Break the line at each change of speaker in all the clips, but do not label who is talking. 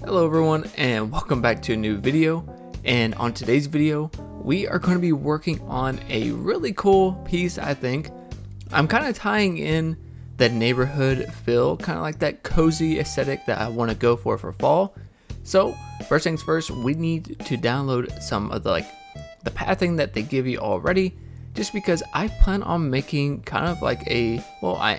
Hello everyone and welcome back to a new video, and on today's video we are going to be working on a really cool piece. I think I'm kind of tying in the neighborhood feel, kind of like that cozy aesthetic that I want to go for fall. So first things first, we need to download some of the pathing that they give you already, just because I plan on making kind of like I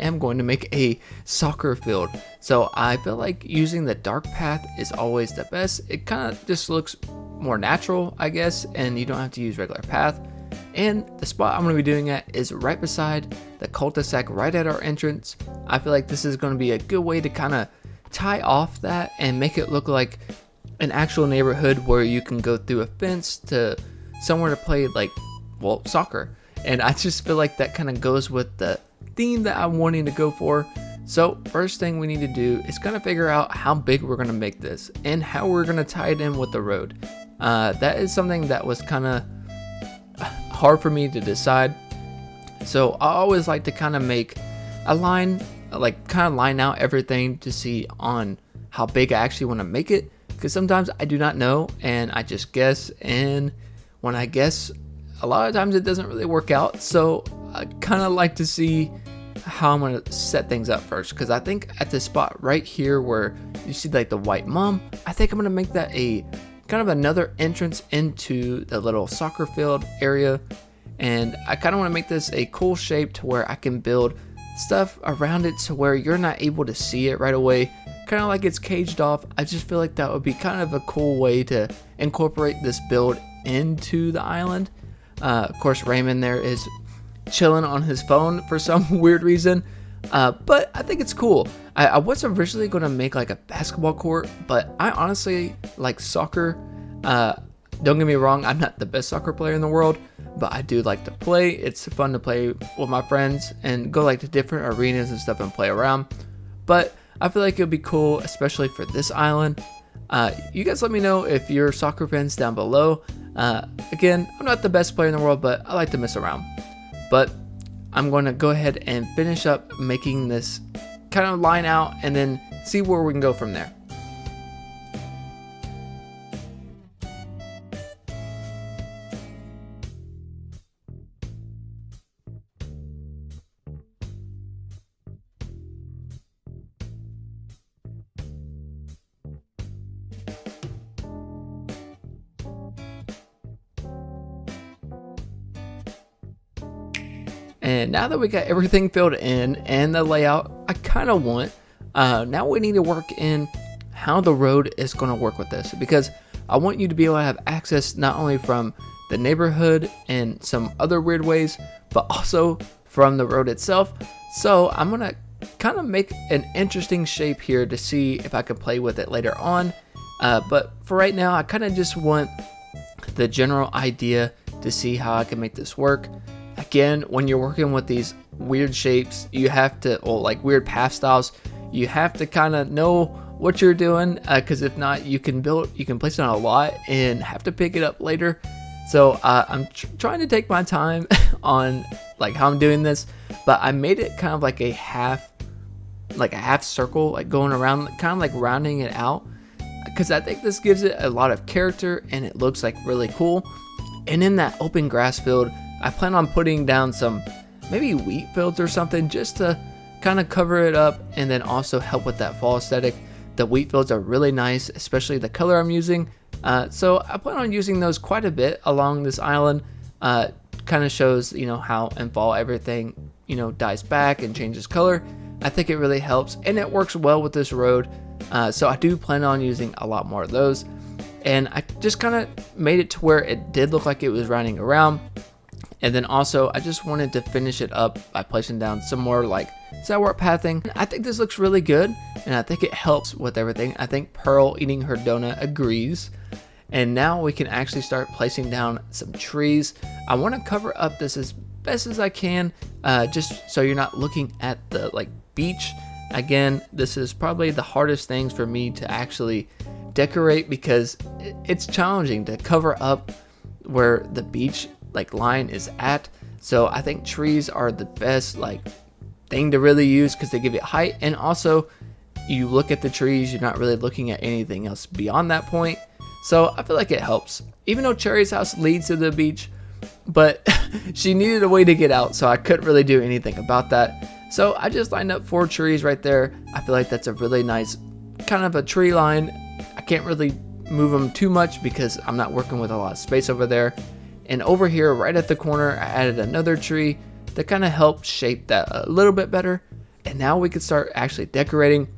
am going to make a soccer field. So I feel like using the dark path is always the best. It kind of just looks more natural, I guess, and you don't have to use regular path. And the spot I'm going to be doing at is right beside the cul-de-sac right at our entrance. I feel like this is going to be a good way to kind of tie off that and make it look like an actual neighborhood where you can go through a fence to somewhere to play soccer. And I just feel like that kind of goes with the theme that I'm wanting to go for. So first thing we need to do is kind of figure out how big we're going to make this and how we're going to tie it in with the road. That is something that was kind of hard for me to decide. So I always like to kind of make a line, line out everything to see on how big I actually want to make it. Because sometimes I do not know and I just guess, and when I guess, a lot of times it doesn't really work out. So I kind of like to see how I'm going to set things up first, because I think at this spot right here where you see like the white mom, I think I'm going to make that a kind of another entrance into the little soccer field area. And I kind of want to make this a cool shape to where I can build stuff around it to where you're not able to see it right away, kind of like it's caged off. I just feel like that would be kind of a cool way to incorporate this build into the island. Of course, Raymond there is chilling on his phone for some weird reason, but I think it's cool. I was originally going to make like a basketball court, but I honestly like soccer. Don't get me wrong, I'm not the best soccer player in the world, but I do like to play. It's fun to play with my friends and go like to different arenas and stuff and play around. But I feel like it would be cool, especially for this island. You guys let me know if you're soccer fans down below. Again, I'm not the best player in the world, but I like to mess around. But I'm going to go ahead and finish up making this kind of line out and then see where we can go from there. And now that we got everything filled in and the layout I kind of want, now we need to work in how the road is going to work with this, because I want you to be able to have access not only from the neighborhood and some other weird ways, but also from the road itself. So I'm going to kind of make an interesting shape here to see if I can play with it later on. But for right now, I kind of just want the general idea to see how I can make this work. Again, when you're working with these weird shapes, you have to, weird path styles, you have to kind of know what you're doing, because if not, you can place it on a lot and have to pick it up later. So I'm trying to take my time on how I'm doing this, but I made it kind of like a half circle, going around, kind of like rounding it out, because I think this gives it a lot of character and it looks really cool. And in that open grass field, I plan on putting down some maybe wheat fields or something, just to kind of cover it up and then also help with that fall aesthetic. The wheat fields are really nice, especially the color I'm using. So I plan on using those quite a bit along this island. Kind of shows, how in fall everything, dies back and changes color. I think it really helps and it works well with this road. So I do plan on using a lot more of those. And I just kind of made it to where it did look like it was rounding around. And then also, I just wanted to finish it up by placing down some more sidewalk pathing. I think this looks really good, and I think it helps with everything. I think Pearl eating her donut agrees. And now we can actually start placing down some trees. I want to cover up this as best as I can, just so you're not looking at the beach. Again, this is probably the hardest things for me to actually decorate, because it's challenging to cover up where the beach line is at. So I think trees are the best thing to really use, because they give it height, and also you look at the trees, you're not really looking at anything else beyond that point. So I feel like it helps. Even though Cherry's house leads to the beach, but she needed a way to get out, so I couldn't really do anything about that. So I just lined up 4 trees right there. I feel like that's a really nice kind of a tree line. I can't really move them too much because I'm not working with a lot of space over there. And over here, right at the corner, I added another tree that kind of helped shape that a little bit better. And now we can start actually decorating.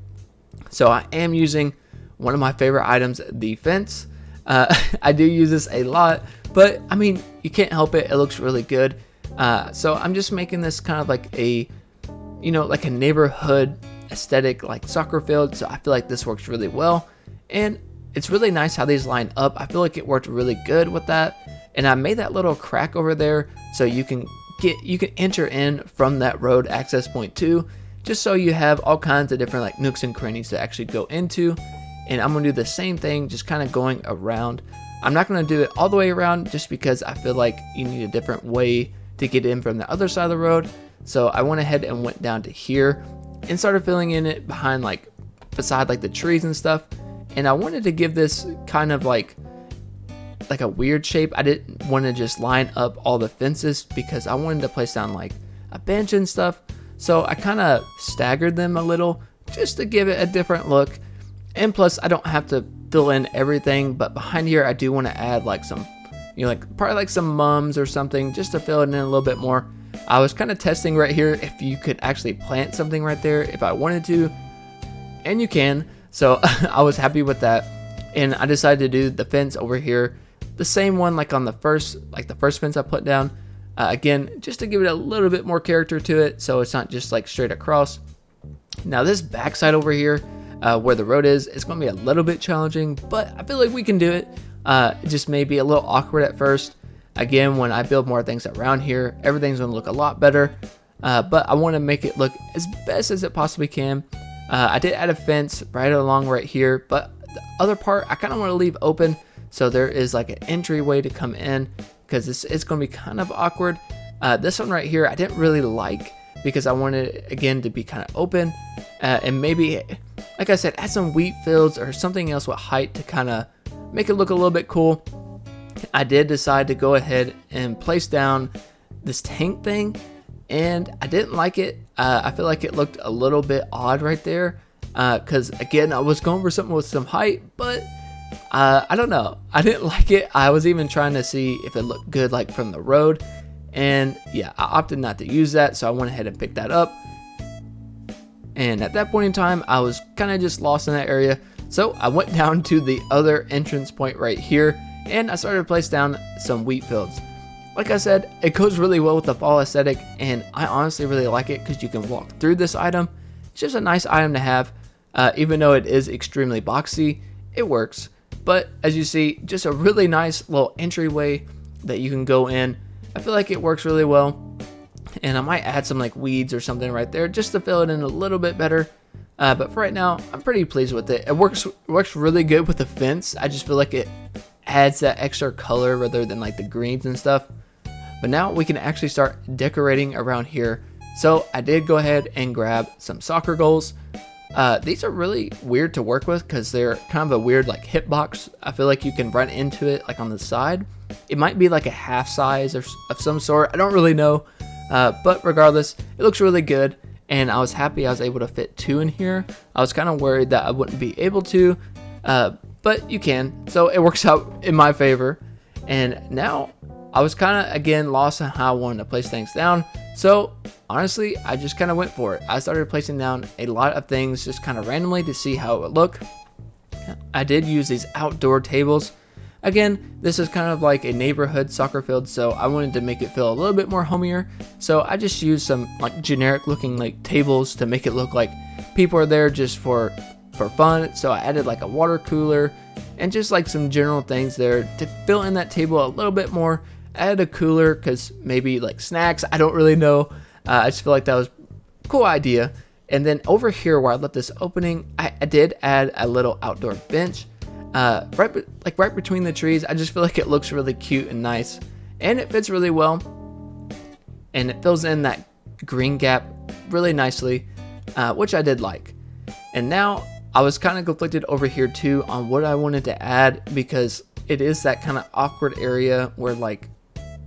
So I am using one of my favorite items, the fence. I do use this a lot, but I mean, you can't help it. It looks really good. So I'm just making this kind of like a, like a neighborhood aesthetic, like soccer field. So I feel like this works really well. And it's really nice how these line up. I feel like it worked really good with that. And I made that little crack over there so you can enter in from that road access point too, just so you have all kinds of different like nooks and crannies to actually go into. And I'm gonna do the same thing, just kind of going around. I'm not gonna do it all the way around just because I feel like you need a different way to get in from the other side of the road. So I went ahead and went down to here and started filling in it behind beside the trees and stuff. And I wanted to give this kind of like a weird shape. I didn't want to just line up all the fences because I wanted to place down like a bench and stuff. So I kind of staggered them a little just to give it a different look. And plus I don't have to fill in everything, but behind here I do want to add like some, probably like some mums or something just to fill it in a little bit more. I was kind of testing right here if you could actually plant something right there if I wanted to, and you can. So I was happy with that. And I decided to do the fence over here, the same one like on the first fence I put down. Again, just to give it a little bit more character to it, so it's not just like straight across. Now this backside over here, where the road is, it's going to be a little bit challenging, but I feel like we can do it. It just may be a little awkward at first. Again, when I build more things around here, everything's going to look a lot better. But I want to make it look as best as it possibly can. I did add a fence right here, but the other part I kind of want to leave open so there is like an entryway to come in, because it's going to be kind of awkward. This one right here I didn't really like because I wanted it again to be kind of open, and maybe, like I said, add some wheat fields or something else with height to kind of make it look a little bit cool. I did decide to go ahead and place down this tank thing, and I didn't like it. I feel like it looked a little bit odd right there, because again I was going for something with some height, but I don't know, I didn't like it. I was even trying to see if it looked good like from the road, and yeah, I opted not to use that, so I went ahead and picked that up. And at that point in time I was kind of just lost in that area, so I went down to the other entrance point right here and I started to place down some wheat fields. Like I said, it goes really well with the fall aesthetic, and I honestly really like it because you can walk through this item. It's just a nice item to have. Even though it is extremely boxy, it works. But as you see, just a really nice little entryway that you can go in. I feel like it works really well. And I might add some like weeds or something right there just to fill it in a little bit better. But for right now, I'm pretty pleased with it. It works really good with the fence. I just feel like it adds that extra color rather than like the greens and stuff. But now we can actually start decorating around here. So I did go ahead and grab some soccer goals. These are really weird to work with because they're kind of a weird like hitbox. I feel like you can run into it like on the side. It might be like a half size or of some sort. I don't really know. But regardless, it looks really good. And I was happy I was able to fit 2 in here. I was kind of worried that I wouldn't be able to. But you can. So it works out in my favor. And now I was kind of, again, lost on how I wanted to place things down. So honestly, I just kind of went for it. I started placing down a lot of things just kind of randomly to see how it would look. I did use these outdoor tables. Again, this is kind of like a neighborhood soccer field, so I wanted to make it feel a little bit more homier. So I just used some like generic looking like tables to make it look like people are there just for fun. So I added like a water cooler and just like some general things there to fill in that table a little bit more. I added a cooler because maybe like snacks, I don't really know. I just feel like that was a cool idea. And then over here where I left this opening, I did add a little outdoor bench. Right between the trees. I just feel like it looks really cute and nice, and it fits really well, and it fills in that green gap really nicely, which I did like. And now I was kind of conflicted over here too on what I wanted to add, because it is that kind of awkward area where like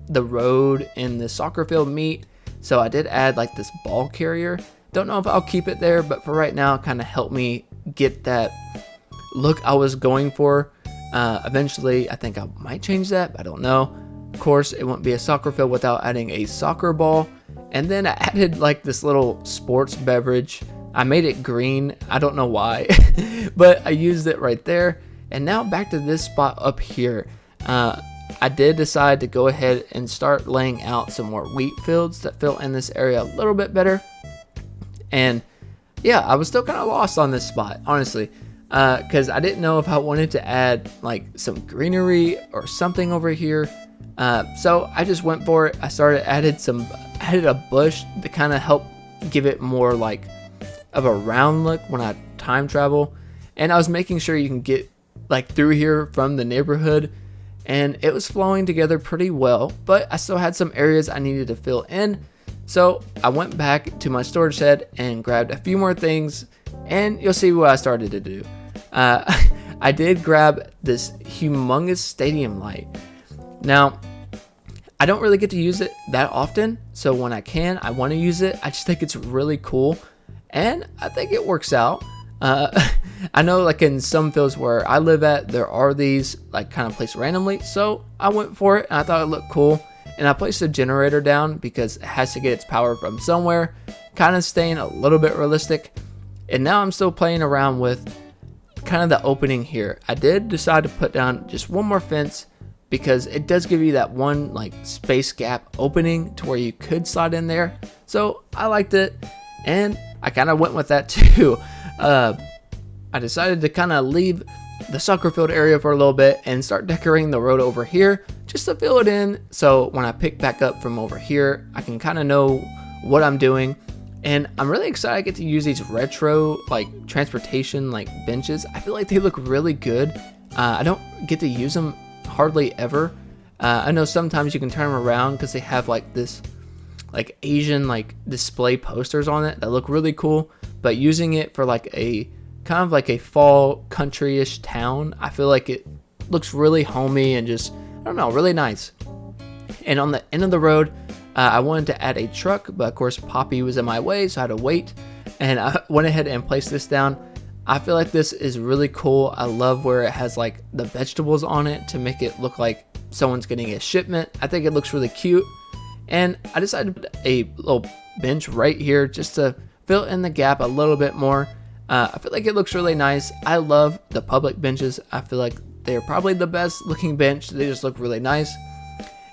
the road and the soccer field meet. So I did add like this ball carrier. Don't know if I'll keep it there, but for right now, kind of help me get that look I was going for. Eventually, I think I might change that, but I don't know. Of course, it won't be a soccer field without adding a soccer ball. And then I added like this little sports beverage. I made it green. I don't know why, but I used it right there. And now back to this spot up here. I did decide to go ahead and start laying out some more wheat fields that fill in this area a little bit better. And yeah, I was still kind of lost on this spot, honestly, because I didn't know if I wanted to add like some greenery or something over here. So I just went for it. I added a bush to kind of help give it more like of a round look when I time travel. And I was making sure you can get like through here from the neighborhood, and it was flowing together pretty well, but I still had some areas I needed to fill in. So I went back to my storage shed and grabbed a few more things, and you'll see what I started to do. I did grab this humongous stadium light. Now, I don't really get to use it that often, so when I can, I want to use it. I just think it's really cool, and I think it works out. I know like in some fields where I live at, there are these like kind of placed randomly, so I went for it and I thought it looked cool. And I placed a generator down because it has to get its power from somewhere, kind of staying a little bit realistic. And now I'm still playing around with kind of the opening here. I did decide to put down just one more fence because it does give you that one like space gap opening to where you could slide in there. So I liked it, and I kind of went with that too. I decided to kind of leave the soccer field area for a little bit and start decorating the road over here just to fill it in, so when I pick back up from over here, I can kind of know what I'm doing. And I'm really excited I get to use these retro like transportation like benches. I feel like they look really good. I don't get to use them hardly ever. I know sometimes you can turn them around because they have like this like Asian like display posters on it that look really cool, but using it for like a kind of like a fall country-ish town, I feel like it looks really homey and just, I don't know, really nice. And on the end of the road, I wanted to add a truck, but of course Poppy was in my way, so I had to wait. And I went ahead and placed this down. I feel like this is really cool. I love where it has like the vegetables on it to make it look like someone's getting a shipment. I think it looks really cute. And I decided to put a little bench right here just to fill in the gap a little bit more. I feel like it looks really nice. I love the public benches. I feel like they're probably the best looking bench. They just look really nice.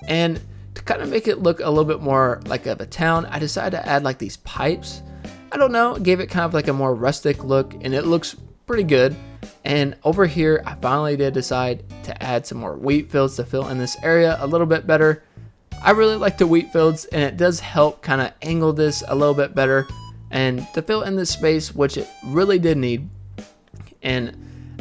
And to kind of make it look a little bit more like of a town, I decided to add like these pipes. I don't know, gave it kind of like a more rustic look, and it looks pretty good. And over here, I finally did decide to add some more wheat fields to fill in this area a little bit better. I really like the wheat fields, and it does help kind of angle this a little bit better and to fill in this space, which it really did need. And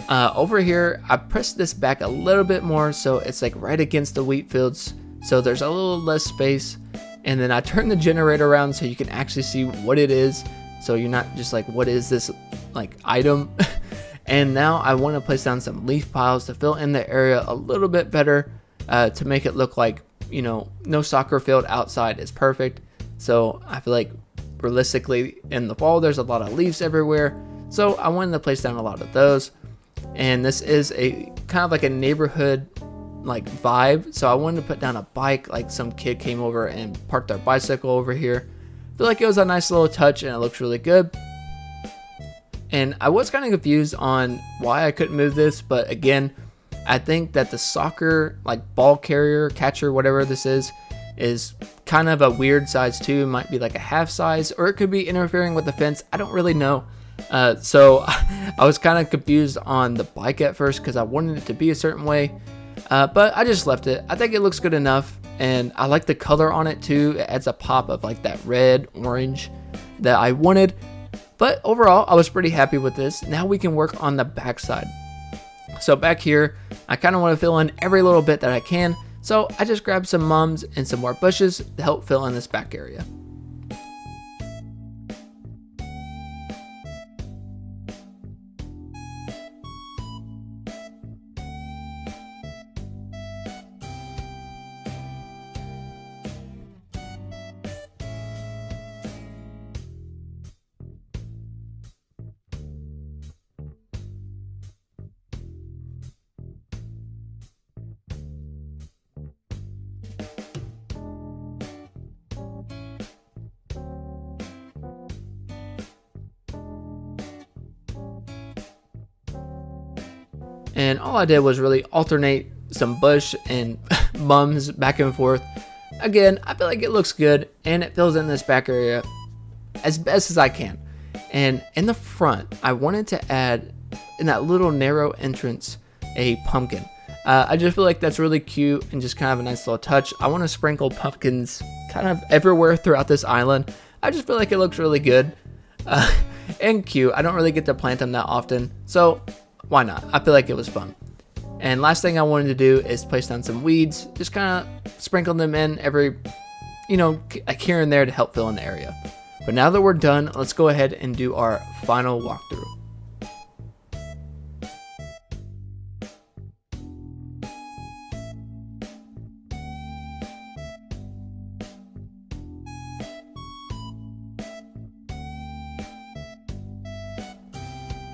over here, I pressed this back a little bit more so it's like right against the wheat fields, so there's a little less space. And then I turned the generator around so you can actually see what it is, so you're not just like, what is this like item? And now I want to place down some leaf piles to fill in the area a little bit better, to make it look like, you know, no soccer field outside is perfect. So I feel like realistically in the fall there's a lot of leaves everywhere, so I wanted to place down a lot of those. And this is a kind of like a neighborhood like vibe, so I wanted to put down a bike, like some kid came over and parked their bicycle over here. I feel like it was a nice little touch and it looks really good. And I was kind of confused on why I couldn't move this, but again, I think that the soccer like ball carrier, catcher, whatever this is kind of a weird size too. It might be like a half size, or it could be interfering with the fence. I don't really know. So I was kind of confused on the bike at first because I wanted it to be a certain way, but I just left it. I think it looks good enough, and I like the color on it too. It adds a pop of like that red orange that I wanted. But overall, I was pretty happy with this. Now we can work on the back side. So back here, I kind of want to fill in every little bit that I can. So I just grabbed some mums and some more bushes to help fill in this back area. and all I did was really alternate some bush and mums back and forth. Again, I feel like it looks good, and it fills in this back area as best as I can. And in the front, I wanted to add, in that little narrow entrance, a pumpkin. I just feel like that's really cute and just kind of a nice little touch. I want to sprinkle pumpkins kind of everywhere throughout this island. I just feel like it looks really good and cute. I don't really get to plant them that often, so why not? I feel like it was fun. And last thing I wanted to do is place down some weeds, just kind of sprinkle them in every, like here and there to help fill in the area. But now that we're done, let's go ahead and do our final walkthrough.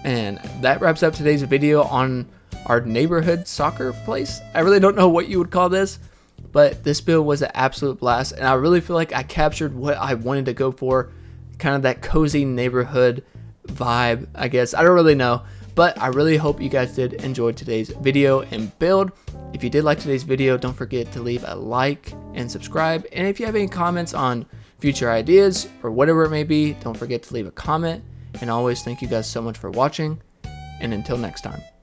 And that wraps up today's video on our neighborhood soccer place. I really don't know what you would call this, but this build was an absolute blast, and I really feel like I captured what I wanted to go for, kind of that cozy neighborhood vibe, I guess. I don't really know, but I really hope you guys did enjoy today's video and build. If you did like today's video, don't forget to leave a like and subscribe, and if you have any comments on future ideas or whatever it may be, don't forget to leave a comment. And always thank you guys so much for watching, and until next time.